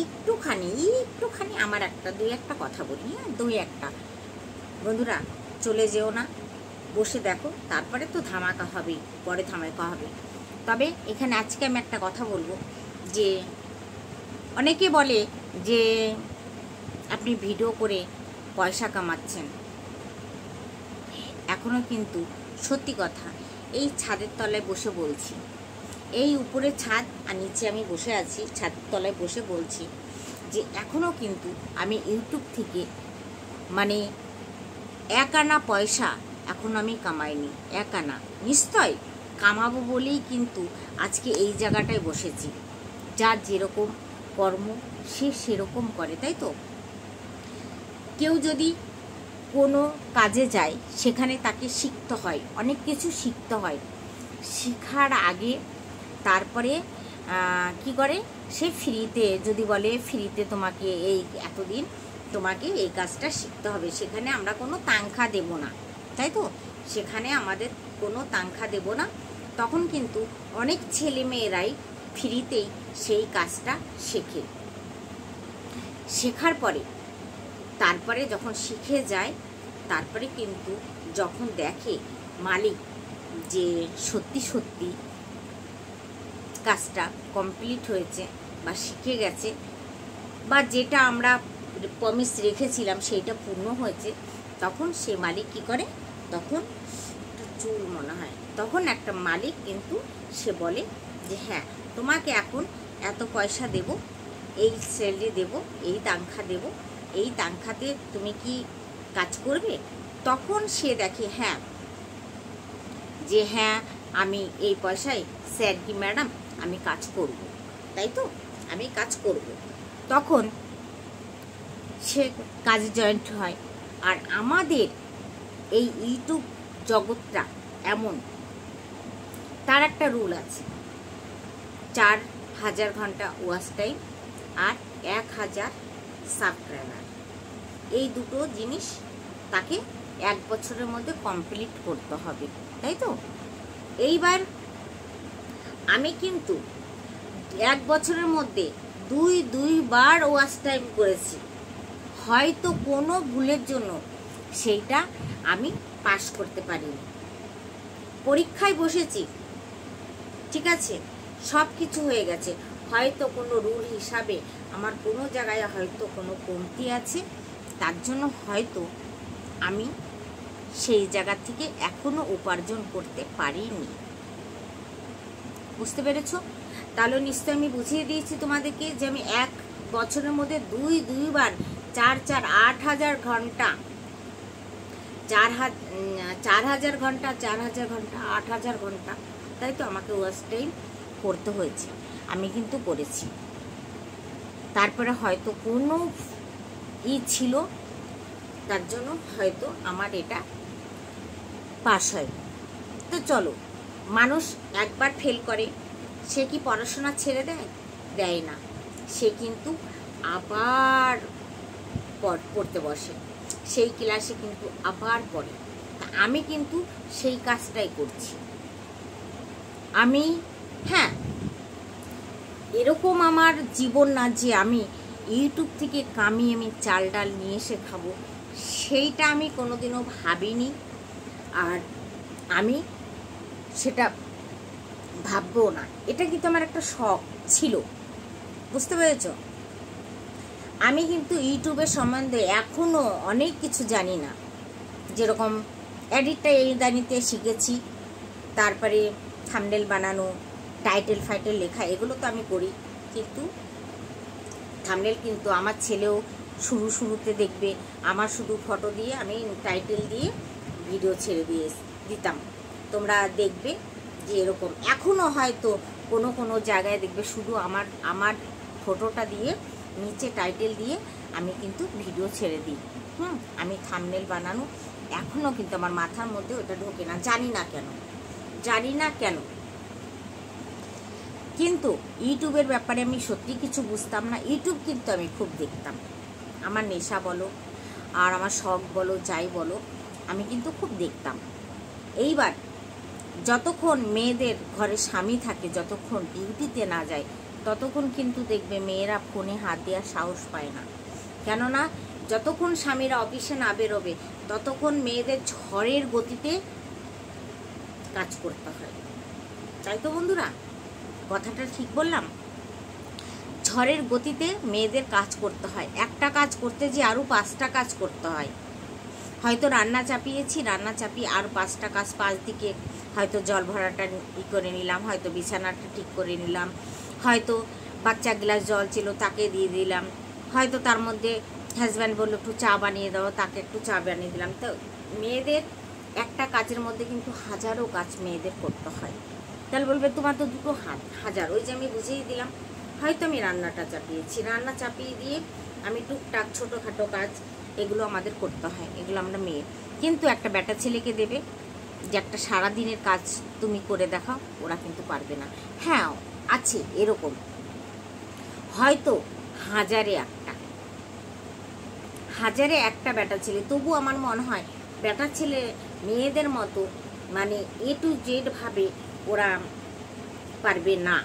একটুখানি আমার দুই একটা কথা বলি। হ্যাঁ, দুই একটা। বন্ধুরা, চলে যেও না, বসে দেখো, তারপরে তো ধামাকা হবেই, পরে ধামাকা হবে। তবে এখানে আজকে আমি একটা কথা বলবো, যে অনেকে বলে যে আপনি ভিডিও করে পয়সা কামাচ্ছেন। এখনও কিন্তু সত্যি কথা, এই ছাদের তলায় বসে বলছি, এই উপরে ছাদ আর নিচে আমি বসে আছি, ছাদের তলায় বসে বলছি যে এখনও কিন্তু আমি ইউটিউব থেকে মানে এক আনা পয়সা এখন আমি কামাইনি। এক আনা নিশ্চয় কামাবো বলেই কিন্তু আজকে এই জায়গাটায় বসেছি। যার যেরকম কর্ম সে সেরকম করে, তাই তো? কেউ যদি কোনো কাজে যায়, সেখানে তাকে শিখতে হয়, অনেক কিছু শিখতে হয়। শেখার আগে তারপরে কি করে, সে ফ্রিতে যদি বলে ফ্রিতে তোমাকে এই এতদিন তোমাকে এই কাজটা শিখতে হবে, সেখানে আমরা কোনো তানখা দেব না, তাই তো? সেখানে আমাদের কোনো তানখা দেব না। তখন কিন্তু অনেক ছেলে মেয়েরাই ফ্রিতেই সেই কাজটা শেখে। শেখার পরে তারপরে যখন শিখে যায়, তারপরে কিন্তু যখন দেখে মালিক যে সত্যি সত্যি কাজটা কমপ্লিট হয়েছে বা শিখে গেছে, বা যেটা আমরা প্রমিস রেখেছিলাম সেইটা পূর্ণ হয়েছে, তখন সে মালিক কি করে, তখন একটা চুল মনে হয়, তখন একটা মালিক কিন্তু সে বলে যে হ্যাঁ, তোমাকে এখন এত পয়সা দেব, এই স্যালারি দেব, এই তানখা দেব, এই তানখাতে তুমি কি কাজ করবে? তখন সে দেখে হ্যাঁ, যে হ্যাঁ আমি এই পয়সায় স্যার কি ম্যাডাম আমি কাজ করব, তাই তো আমি কাজ করব। তখন সে কাজে জয়েন্ট হয়। আর আমাদের এই ইউটিউব জগৎটা এমন, তার একটা রুল আছে, 4000 ঘন্টা ওয়াচ টাইম আর 1000 সাবস্ক্রাইবার, এই দুটো জিনিস তাকে 1 বছরের মধ্যে কমপ্লিট করতে হবে, তাই তো? এইবার আমি কিন্তু 1 বছরের মধ্যে দুইবার ওয়াচ টাইম করেছি, হয়তো কোনো ভুলের জন্য সেইটা আমি পাস করতে পারিনি। পরীক্ষায় বসেছি, ঠিক আছে, সব কিছু হয়ে গেছে, হয়তো কোনো রুল হিসাবে আমার কোনো জায়গায় হয়তো কোনো কমতি আছে, তার জন্য হয়তো আমি সেই জায়গা থেকে এখনো উপার্জন করতে পারিনি। বুঝতে পেরেছ? তাহলে নিশ্চয় আমি বুঝিয়ে দিয়েছি তোমাদেরকে যে আমি 1 বছরের মধ্যে দুইবার 8,000 ঘন্টা, 4,000 ঘন্টা 8,000 ঘন্টা, তাই তো আমাকে ওয়াচ টাইম করতে হয়েছে, আমি কিন্তু করেছি। তারপরে হয়তো কোনো ছিল, তার জন্য হয়তো আমার এটা পাস হয়। তো চলো, মানুষ একবার ফেল করে, সে কি পড়াশোনা ছেড়ে দেয় না, সে কিন্তু আবার পড়তে বসে, সেই ক্লাসে কিন্তু আবার পড়ে। আমি কিন্তু সেই কাজটাই করছি। আমি হ্যাঁ, এরকম আমার জীবন না যে আমি ইউটিউব থেকে কামিয়ে আমি চাল ডাল নিয়ে এসে খাবো, সেইটা আমি কোনোদিনও ভাবিনি, আর আমি সেটা ভাববো না। এটা কিন্তু আমার একটা শখ ছিল, বুঝতে পেরেছ? আমি কিন্তু ইউটিউবের সম্বন্ধে এখনও অনেক কিছু জানি না, যেরকম এডিটটা এই দানিতে শিখেছি, তারপরে থাম্বনেল বানানো, টাইটেল ফাইটেল লেখা, এগুলো তো আমি করি, কিন্তু থাম্বনেল কিন্তু আমার ছেলেও শুরুতে দেখবে আমার শুধু ফটো দিয়ে আমি টাইটেল দিয়ে ভিডিও ছেড়ে দিতাম, তোমরা দেখবে যে এরকম এখনও হয়তো কোনো জায়গায় দেখবে শুধু আমার ফটোটা দিয়ে নিচে টাইটেল দিয়ে আমি কিন্তু ভিডিও ছেড়ে দিই। আমি থাম্বনেল বানানো এখনও কিন্তু আমার মাথার মধ্যে ওটা ঢোকে না, জানি না কেন। কিন্তু ইউটিউবের ব্যাপারে আমি সত্যি কিছু বুঝতাম না। ইউটিউব কিন্তু আমি খুব দেখতাম, আমার নেশা বলো আর আমার শখ বলো, যাই বলো, আমি কিন্তু খুব দেখতাম। এইবার যতক্ষণ মেয়েদের ঘরে স্বামী থাকে, যতক্ষণ ডিউটিতে না যায়, ততক্ষণ কিন্তু দেখবে মেয়েরা ফোনে হাত দেওয়ার সাহস পায় না। কেননা যতক্ষণ স্বামীরা অফিসে না বেরোবে ততক্ষণ মেয়েদের ঝড়ের গতিতে কাজ করতে হয়, তাই তো বন্ধুরা? কথাটা ঠিক বললাম? ঝড়ের গতিতে মেয়েদের কাজ করতে হয়, একটা কাজ করতে যে আরও 5টা কাজ করতে হয়। হয়তো রান্না চাপিয়েছি, রান্না চাপিয়ে আর 5টা কাজ 5 দিকে, হয়তো জল ভরাটা করে নিলাম, হয়তো বিছানাটা ঠিক করে নিলাম, হয়তো বাচ্চা গ্লাস জল ছিল তাকে দিয়ে দিলাম, হয়তো তার মধ্যে হাজব্যান্ড বললো একটু চা বানিয়ে দাও, তাকে একটু চা বানিয়ে দিলাম। তো মেয়েদের একটা কাজের মধ্যে কিন্তু হাজারো কাজ মেয়েদের করতে হয়। তাহলে বলবে তোমার তো দুটো হাত, হাজার। ওই যে আমি বুঝিয়ে দিলাম, হয়তো আমি রান্নাটা চাপিয়েছি, রান্না চাপিয়ে দিয়ে আমি টুকটাক ছোটোখাটো কাজ এগুলো আমাদের করতে হয়, এগুলো আমরা মেয়ে। কিন্তু একটা বেটা ছেলেকে দেবে যে একটা সারাদিনের কাজ তুমি করে দেখাও, ওরা কিন্তু পারবে না। হ্যাঁ আছে এরকম, হয়তো হাজারে একটা বেটা ছেলে, তবু আমার মনে হয় বেটা ছেলে মেয়েদের মতো মানে A to Z ভাবে ওরা পারবে না।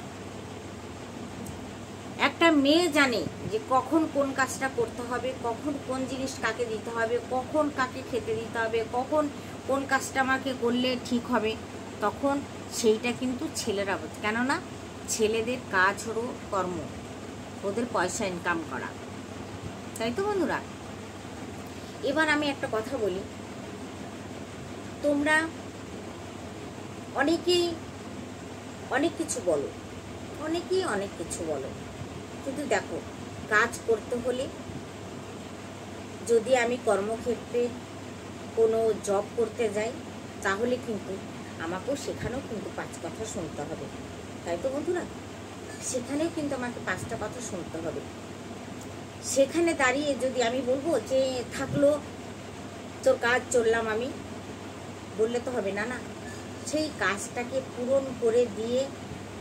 একটা মেয়ে জানে যে কখন কোন কাজটা করতে হবে, কখন কোন জিনিস কাকে দিতে হবে, কখন কাকে খেতে দিতে হবে, কখন কোন কাজটা আমাকে করলে ঠিক হবে, তখন সেইটা কিন্তু ছেলেরা বোঝে। কেননা ছেলেদের কাজ হলো কর্ম, ওদের পয়সা ইনকাম করা, তাই তো বন্ধুরা? এবার আমি একটা কথা বলি, তোমরা অনেকেই অনেক কিছু বলো, কিন্তু দেখো কাজ করতে হলে, যদি আমি কর্মক্ষেত্রে কোনো জব করতে যাই তাহলে কিন্তু আমাকেও সেখানেও কিন্তু 5 কথা শুনতে হবে, তাই তো বন্ধুরা? সেখানেও কিন্তু আমাকে 5টা কথা শুনতে হবে। সেখানে দাঁড়িয়ে যদি আমি বলবো যে থাকলো তোর কাজ, চললাম আমি, বললে তো হবে না। না, সেই কাজটাকে পূরণ করে দিয়ে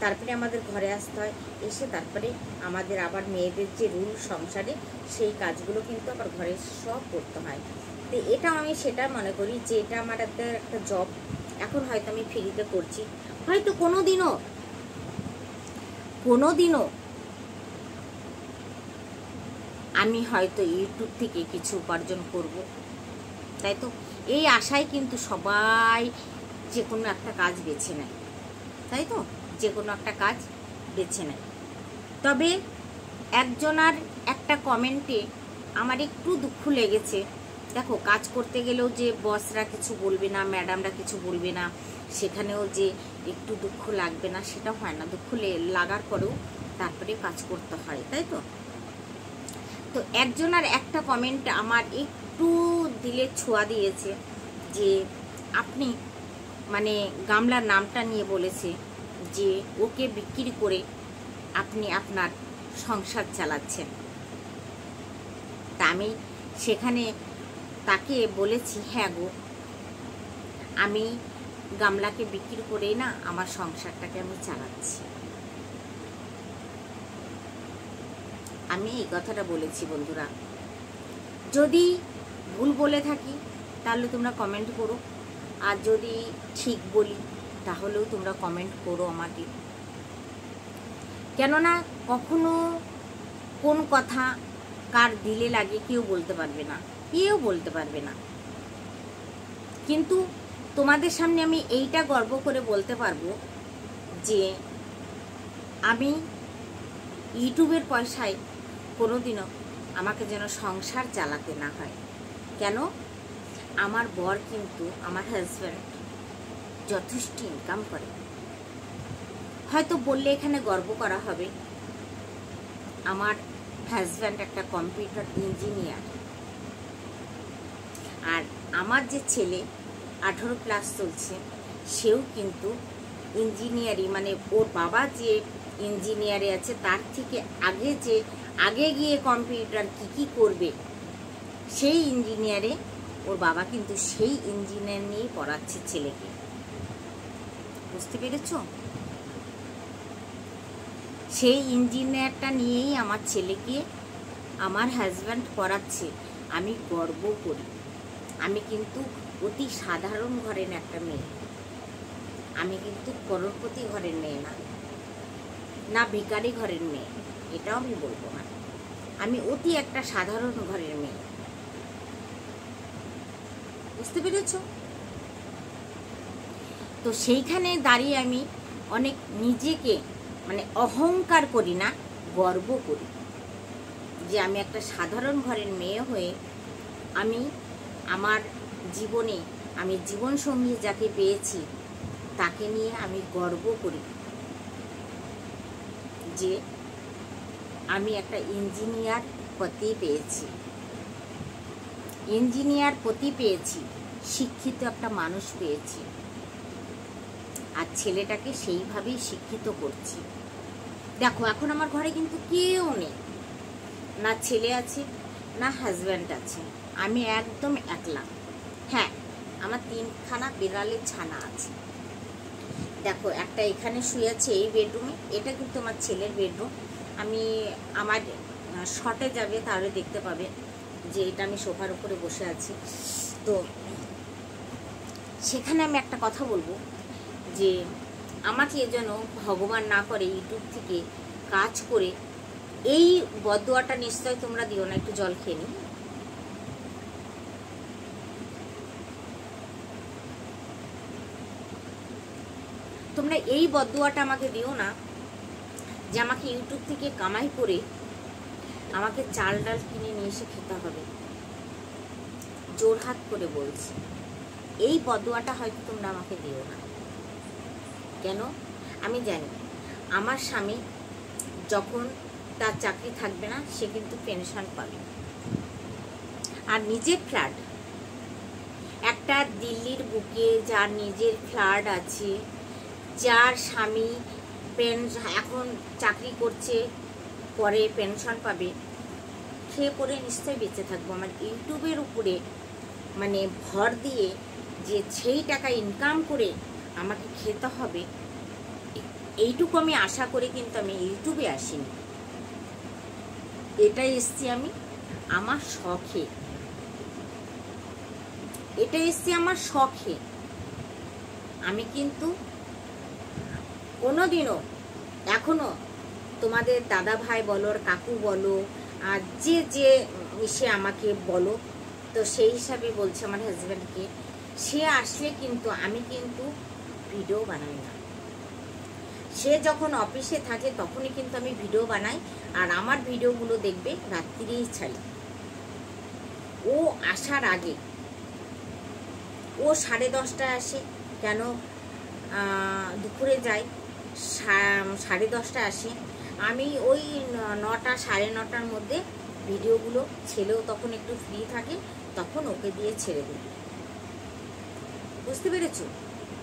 তারপরে আমাদের ঘরে আসতে হয়, এসে তারপরে আমাদের আবার মেয়েদের যে রুল সংসারে সেই কাজগুলো কিন্তু আবার ঘরে সব করতে হয়। তো এটা আমি সেটা মনে করি যে এটা আমার একটা জব। এখন হয়তো আমি ফ্রিতে করছি, হয়তো কোনোদিনও আমি হয়তো ইউটিউব থেকে কিছু উপার্জন করব, তাই তো? এই আশায় কিন্তু সবাই যে কোনো একটা কাজ বেছে নেয়, তাই তো? যে কোনো একটা কাজ বেছে নেয়। তবে একজনার একটা কমেন্টে আমার একটু দুঃখ লেগেছে। দেখো, কাজ করতে গেলেও যে বসরা কিছু বলবে না, ম্যাডামরা কিছু বলবে না, সেখানেও যে একটু দুঃখ লাগবে না সেটা হয় না। দুঃখ লাগার পরেও তারপরে কাজ করতে হয়, তাই তো? তো একজনার একটা কমেন্ট আমার একটু দিলে ছোঁয়া দিয়েছে, যে আপনি মানে গামলার নামটা নিয়ে বলেছে যে ওকে বিক্রি করে আপনি আপনার সংসার চালাচ্ছেন। তা আমি সেখানে তাকে বলেছি, হ্যাঁ গো, আমি গামলাকে বিক্রি করেই না আমার সংসারটাকে আমি চালাচ্ছি। আমি এই কথাটা বলেছি বন্ধুরা। যদি ভুল বলে থাকি তাহলে তোমরা কমেন্ট করো, আর যদি ঠিক বলি তাহলেও তোমরা কমেন্ট করো আমাকে। কেননা কখনো কোন কথা কার দিলে লাগে কেউ বলতে পারবে না। কিন্তু তোমাদের সামনে আমি এইটা গর্ব করে বলতে পারবো যে আমি ইউটিউবের পয়সায় কোনোদিনও আমাকে যেন সংসার চালাতে না হয়। কেন? আমার বর কিন্তু, আমার হাজব্যান্ড যথেষ্ট ইনকাম করে। হয়তো বললে এখানে গর্ব করা হবে, আমার হাজব্যান্ড একটা কম্পিউটার ইঞ্জিনিয়ার, আর আমার যে ছেলে 18+ চলছে সেও কিন্তু ইঞ্জিনিয়ারিং, মানে ওর বাবা যে ইঞ্জিনিয়ারে আছে তার থেকে আগে গিয়ে কম্পিউটার কি করবে সেই ইঞ্জিনিয়ারে ওর বাবা কিন্তু সেই ইঞ্জিনিয়ার নিয়েই পড়াচ্ছে ছেলেকে। বুঝতে পেরেছো? সেই ইঞ্জিনিয়ারটা নিয়েই আমার ছেলেকে আমার হাজব্যান্ড পড়াচ্ছে। আমি গর্ব করি। আমি কিন্তু অতি সাধারণ ঘরের একটা মেয়ে, আমি কিন্তু করোড়পতি ঘরের মেয়ে না। না ভিখারি ঘরের মেয়ে, এটাও আমি বলবো না। আমি অতি একটা সাধারণ ঘরের মেয়ে, বুঝতে পেরেছ? তো সেইখানে দাঁড়িয়ে আমি অনেক নিজেকে মানে অহংকার করি না, গর্ব করি যে আমি একটা সাধারণ ঘরের মেয়ে হয়ে আমি আমার জীবনে আমি জীবনসঙ্গী যাকে পেয়েছি তাকে নিয়ে আমি গর্ব করি যে আমি একটা ইঞ্জিনিয়ার পতি পেয়েছি, ইঞ্জিনিয়ার পতি পেয়েছি, শিক্ষিত একটা মানুষ পেয়েছি, আর ছেলেটাকে সেইভাবেই শিক্ষিত করছি। দেখো এখন আমার ঘরে কিন্তু কেউ নেই, না ছেলে আছে না হাজব্যান্ড আছে, আমি একদম একলা। হ্যাঁ, আমার 3খানা বিড়ালের ছানা আছে। দেখো একটা এখানে শুয়ে আছে এই বেডরুমে, এটা কিন্তু আমার ছেলের বেডরুম। আমি আমার শর্টে যাবে তাহলে দেখতে পাবে যে এটা আমি সোফার উপরে বসে আছি। তো সেখানে আমি একটা কথা বলবো যে আমাকে যেন ভগবান না করে ইউটিউব থেকে কাজ করে, এই বদদোয়াটা নিশ্চয় তোমরা দিও না। একটু জল খেয়ে নিই। তোমরা এই বদদোয়াটা আমাকে দিও না যে আমাকে ইউটিউব থেকে কামাই করে আমাকে চাল ডাল কিনে নিয়ে এসে খেতে হবে। জোরহাত করে বলছি, এই বদদোয়াটা হয়তো তোমরা আমাকে দিও না। কেন? আমি জানি আমার স্বামী যখন তার চাকরি থাকবে না সে কিন্তু পেনশন পাবে, আর নিজের ফ্ল্যাট, একটা দিল্লির বুকে যার নিজের ফ্ল্যাট আছে, যার স্বামী এখন চাকরি করছে, পরে পেনশন পাবে, খেয়ে পরে নিশ্চয়ই বেঁচে থাকবো। আমার ইউটিউবের উপরে মানে ভর দিয়ে যে সেই টাকা ইনকাম করে আমাকে খেতে হবে, এইটুকু আমি আশা করে কিন্তু আমি ইউটিউবে আসিনি। এটাই এসছি আমি আমার শখে, এটা এসছি আমার শখে। আমি কিন্তু কোনোদিনও এখনো তোমাদের দাদা ভাই বলো, কাকু বলো, আর যে যে সে আমাকে বলো, তো সেই হিসাবে বলছে আমার হাজব্যান্ডকে, সে আসলে কিন্তু আমি কিন্তু ভিডিও বানাই না। সে যখন অফিসে থাকে তখনই কিন্তু আমি ভিডিও বানাই, আর আমার ভিডিওগুলো দেখবে রাত্রিরেই ছাড়ি। ও আসার আগে, ও 10:30টায় আসে, কেন দুপুরে যাই, 10:30টায় আসে। আমি ওই 9টা 9:30টার মধ্যে ভিডিওগুলো, ছেলেও তখন একটু ফ্রি থাকে, তখন ওকে দিয়ে ছেড়ে দিই। বুঝতে পেরেছো?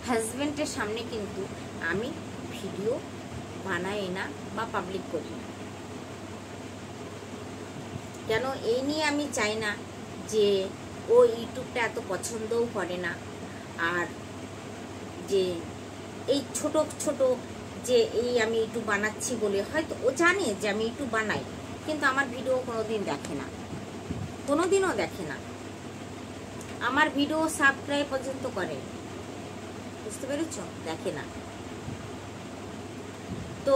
হাজব্যান্ডের সামনে কিন্তু আমি ভিডিও বানাই না বা পাবলিক করি না। কেন? এই নিয়ে আমি চাই না যে ও ইউটিউবটা এত পছন্দও করে না, আর যে এই ছোট ছোট যে এই আমি ইউটিউব বানাচ্ছি বলে, হয়তো ও জানে যে আমি ইউটিউব বানাই, কিন্তু আমার ভিডিও কোনোদিন দেখে না, কোনোদিনও দেখে না। আমার ভিডিও সাবস্ক্রাইব পর্যন্ত করে, বুঝতে পেরেছ? দেখে না। তো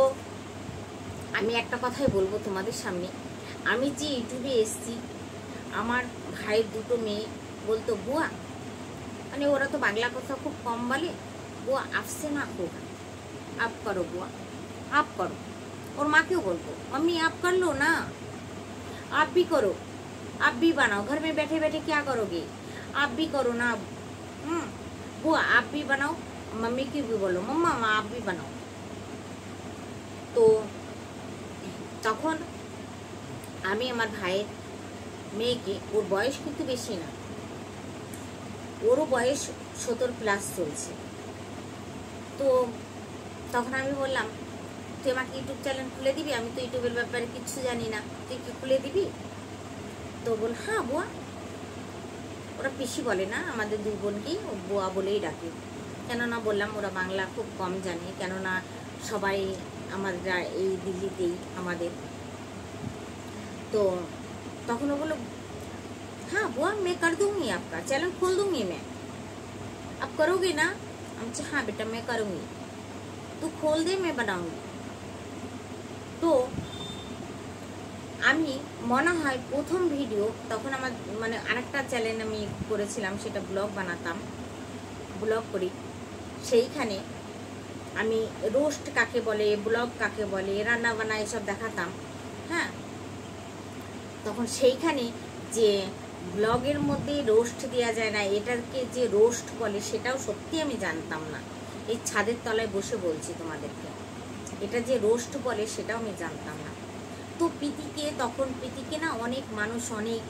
আমি একটা কথাই বলবো তোমাদের সামনে, আমি যে ইউটিউবে এসছি, আমার ভাইয়ের 2টো মেয়ে বলতো, বুয়া, মানে ওরা তো বাংলা কথা খুব কম বলে, বুয়া আপসে না হোক, आप करो बुआ, आप करो। और माँ क्यों बोलते, मम्मी आप कर लो ना, आप भी करो, आप भी बनाओ, घर में बैठे बैठे क्या करोगे, आप भी करो ना। बुआ आप भी बनाओ, मम्मी की भी बोलो, मम्मा आप भी बनाओ। तो তখন আমি আমার ভাইয়ের মেয়েকে, ওর বয়স কিন্তু বেশি না, ওরও বয়স 70+ চলছে, তো তখন আমি বললাম, তুই আমাকে ইউটিউব চ্যানেল খুলে দিবি, আমি তো ইউটিউবের ব্যাপারে কিছু জানি না, তুই কি খুলে দিবি? তো বল, হ্যাঁ বুয়া। ওরা পিসি বলে না, আমাদের 2 বোনকেই বুয়া বলেই ডাকে। কেননা বললাম ওরা বাংলা খুব কম জানে, কেননা সবাই আমরা এই দিল্লিতেই আমাদের। তো তখন ও বললো, हाँ बुआ मैं कर दूंगी, आपका चैनल खोल दूंगी मैं, आप करोगे ना? हम हाँ बेटा मैं करूँगी, तू खोल दे, मैं बनाऊंगी। তো আমি মনে হয় প্রথম ভিডিও তখন আমার মানে আরেকটা চ্যানেল আমি করেছিলাম, সেটা ব্লগ বানাতাম, ব্লগ করি, সেইখানে আমি রোস্ট কাকে বলে, ব্লগ কাকে বলে, রান্না বান্না এসব দেখাতাম। হ্যাঁ, তখন সেইখানে যে ব্লগের মধ্যে রোস্ট দেওয়া যায় না, এটাকে যে রোস্ট বলে সেটাও সত্যি আমি জানতাম না। এই ছাদের তলায় বসে বলছি তোমাদেরকে, এটা যে রোস্ট বলে সেটাও আমি জানতাম না। তো প্রীতিকে না অনেক মানুষ, অনেক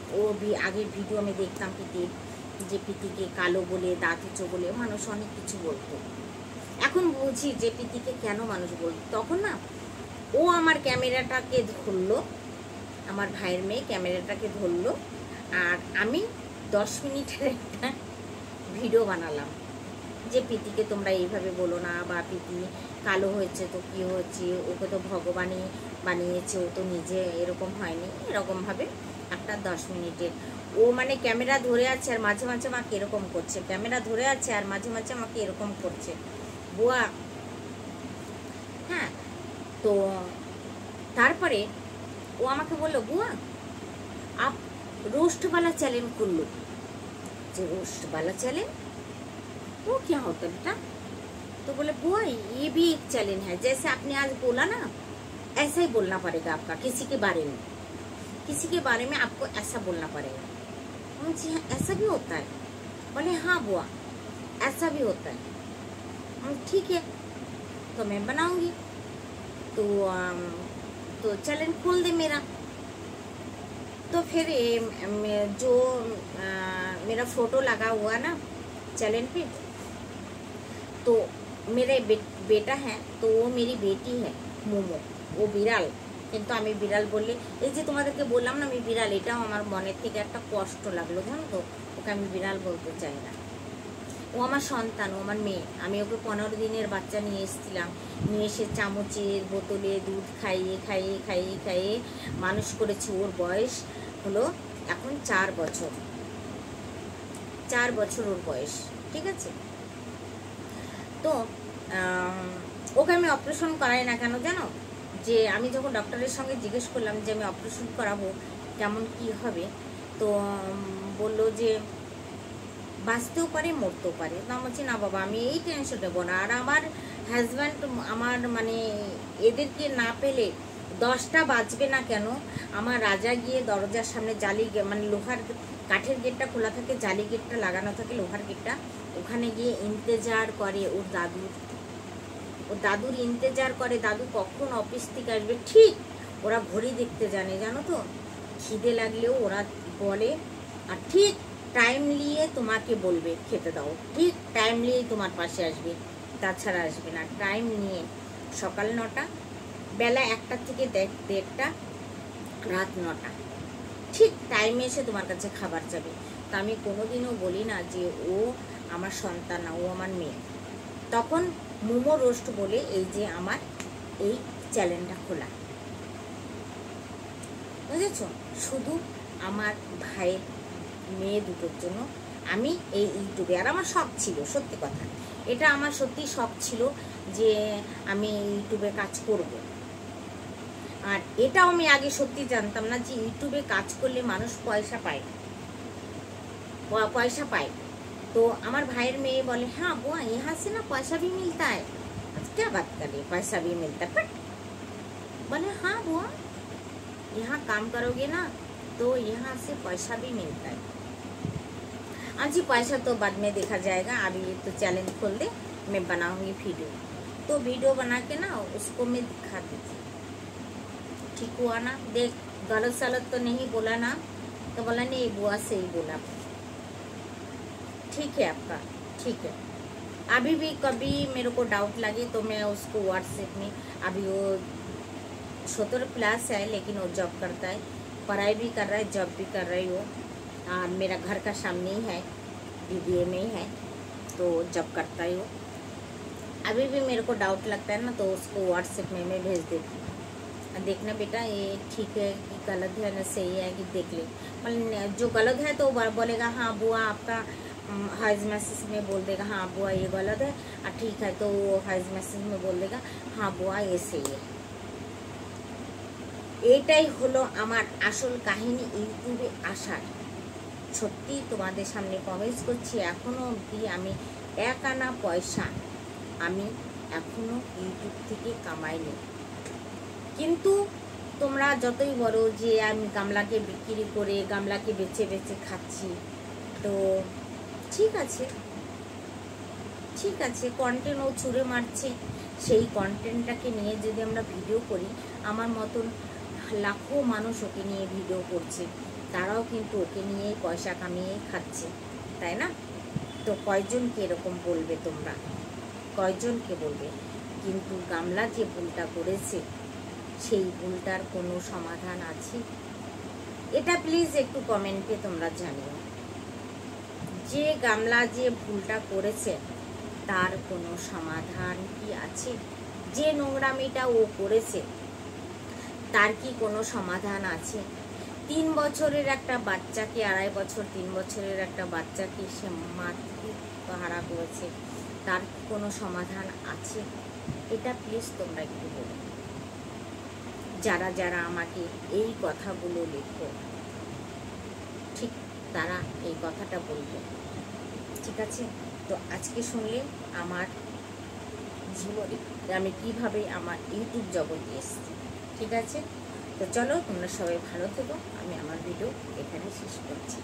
আগের ভিডিও আমি দেখতাম প্রীতির, যে প্রীতিকে কালো বলে, দাঁত উঁচু বলে মানুষ অনেক কিছু বলতো। এখন বুঝি যে প্রীতিকে কেন মানুষ বলতো। তখন না ও আমার ক্যামেরাটাকে ধরলো, আমার ভাইয়ের মেয়ে ক্যামেরাটাকে ধরলো, আর আমি 10 মিনিটের একটা ভিডিও বানালাম যে প্রীতিকে তোমরা এইভাবে বলো না, বা প্রীতি কালো হয়েছে তো কী হয়েছে, ওকে তো ভগবানই বানিয়েছে, ও তো নিজে এরকম হয়নি, এরকমভাবে একটা 10 মিনিটের। ও মানে ক্যামেরা ধরে আছে আর মাঝে মাঝে আমাকে এরকম করছে, ক্যামেরা ধরে আছে আর মাঝে মাঝে আমাকে এরকম করছে বুয়া। হ্যাঁ, তো তারপরে ও আমাকে বললো বুয়া आप रोस्ट वाला चैलेंज कर लो। जो रोस्ट वाला चैलेंज वो क्या होता है बेटा? तो बोले बुआ ये भी एक चैलेंज है, जैसे आपने आज बोला ना ऐसा ही बोलना पड़ेगा आपका, किसी के बारे में, किसी के बारे में आपको ऐसा बोलना पड़ेगा। मुझे ऐसा भी होता है? बोले हाँ बुआ ऐसा भी होता है। ठीक है तो मैं बनाऊंगी, तो चैलेंज खोल दे मेरा। तो फिर जो मेरा फोटो लगा हुआ ना चैलेंज पे, तो मेरा बेटा है, तो वो मेरी बेटी है मोमो, वो बिड़ाल, কিন্তু আমি বিড়াল বললে, এই যে তোমাদেরকে বললাম না আমি বিড়াল, এটাও আমার মনের থেকে একটা কষ্ট লাগলো জানো তো, ওকে আমি বিড়াল বলতে চাই না। ও আমার সন্তান, ও আমার মেয়ে। আমি ওকে 15 দিনের বাচ্চা নিয়ে এসেছিলাম, নিয়ে এসে চামচের বোতলে দুধ খাইয়ে খাইয়ে খাইয়ে খাইয়ে মানুষ করেছি। ওর বয়স হলো এখন 4 বছর, 4 বছর ওর বয়স, ঠিক আছে। তো ওকে আমি অপারেশন করাই না কেন জানো, যে আমি যখন ডক্টরের সঙ্গে জিজ্ঞেস করলাম যে আমি অপারেশন করাবো কেমন কি হবে, তো বললো যে বাঁচতেও পারে মরতেও পারে। তো আমি বলছি না বাবা আমি এই টেনশন নেবো না। আর আমার হাজব্যান্ড আমার মানে এদেরকে না পেলে 10টা বাজবে না কেন, আমার রাজা গিয়ে দরজার সামনে জালি মানে লোহার কাঠের গেটটা খোলা থাকে, জালি গেটটা লাগানো থাকে লোহার গেটটা, ওখানে গিয়ে ইন্তজার করে ওর দাদুর ইন্তজার করে, দাদু কখন অফিস থেকে আসবে। ঠিক ওরা ঘড়ি দেখতে জানে জানো তো, খিদে লাগলেও ওরা বলে, আর ঠিক টাইম নিয়ে তোমাকে বলবে খেতে দাও, ঠিক টাইম নিয়েই তোমার পাশে আসবে, তাছাড়া আসবে না। টাইম নিয়ে সকাল 9টা, বেলা 1টা থেকে 1:30, রাত 9টা, ঠিক টাইমে এসে তোমার কাছে খাবার যাবে। তা আমি কোনোদিনও বলি না যে ও আমার সন্তান না, ও আমার মেয়ে। তখন মোমো রোস্ট বলে এই যে আমার এই চ্যানেলটা খোলা, বুঝেছো, শুধু আমার ভাইয়ের মেয়ে দুটোর জন্য আমি এই ইউটিউবে। আর আমার শখ ছিল, সত্যি কথা এটা আমার সত্যি শখ ছিল যে আমি ইউটিউবে কাজ করব। আর এটাও আমি আগে সত্যি জানতাম না যে ইউটিউবে কাজ করলে মানুষ পয়সা পায়। তো আমার ভাইয়ের মেয়ে বলে हाँ बुआ यहाँ से ना पैसा भी मिलता है। क्या बात कर रही, पैसा भी मिलता है? बोले हाँ बुआ यहाँ काम करोगे ना तो यहाँ से पैसा भी मिलता है। आज पैसा तो बाद में देखा जाएगा, अभी तो चैलेंज खोल दे, मैं बनाऊंगी वीडियो। तो वीडियो बना के ना उसको मैं दिखा देती, ठीक हुआ ना, देख गलत सलत तो नहीं बोला ना। तो बोला नहीं बुआ से ही बोला, ठीक है आपका, ठीक है। अभी भी कभी मेरे को डाउट लगे तो मैं उसको व्हाट्सएप में, अभी वो 17+ है लेकिन वो जॉब करता है, पढ़ाई भी कर रहा है, जॉब भी कर रही हो। और मेरा घर का सामने ही है, BBA में ही है, तो जॉब करता ही हो। अभी भी मेरे को डाउट लगता है ना तो उसको व्हाट्सएप में मैं भेज देती हूँ, देखना बेटा ये ठीक है कि गलत है ना सही है कि देख ले। मतलब जो गलत है तो बोलेगा हाँ बुआ आपका हाइज मैसेज में बोल देगा हाँ बुआ ये गलत है, और ठीक है तो वो हाइज मैसेज में बोल देगा हाँ बुआ ये सही है। এইটাই হলো আমার আসল কাহিনী ইউটিউবে আসার। সত্যি তোমাদের সামনে প্রমিস করছি, এখনও অবধি আমি 1 আনা পয়সা আমি এখনও ইউটিউব থেকে কামাইনি। কিন্তু তোমরা যতই বলো যে আমি গামলাকে বিক্রি করে গামলাকে বেচে বেচে খাচ্ছি, তো ঠিক আছে, ঠিক আছে, কন্টেন্ট ও ছুঁড়ে মারছে, সেই কন্টেন্টটাকে নিয়ে যদি আমরা ভিডিও করি, আমার মতন লাখো মানুষ ওকে নিয়ে ভিডিও করছে, তারাও কিন্তু ওকে নিয়েই পয়সা কামিয়েই খাচ্ছে, তাই না? তো কয়জনকে এরকম বলবে তোমরা, কয়জনকে বলবে? কিন্তু গামলা যে ভুলটা করেছে, সেই ভুলটার কোনো সমাধান আছে? এটা প্লিজ একটু কমেন্টে তোমরা জানিও। যে গামলা যে ভুলটা করেছে তার কোনো সমাধান কি আছে? যে নোংরামিটা ও করেছে তার কি কোনো সমাধান আছে? 3 বছরের একটা বাচ্চাকে, 2.5 বছর 3 বছরের একটা বাচ্চাকে সে মাতৃহারা করেছে, তার কি কোনো সমাধান আছে? এটা প্লিজ তোমরা একটু বলো। যারা যারা আমাকে এই কথাগুলো লেখো, ঠিক তারা এই কথাটা বলবে, ঠিক আছে? তো আজকে শুনলে আমার জীবনে আমি কিভাবে আমার ইউটিউব জগতে এসেছি, ঠিক আছে? তো চলো, তোমরা সবাই ভালো থেকো। আমি আমার ভিডিও এখানে শেষ করছি।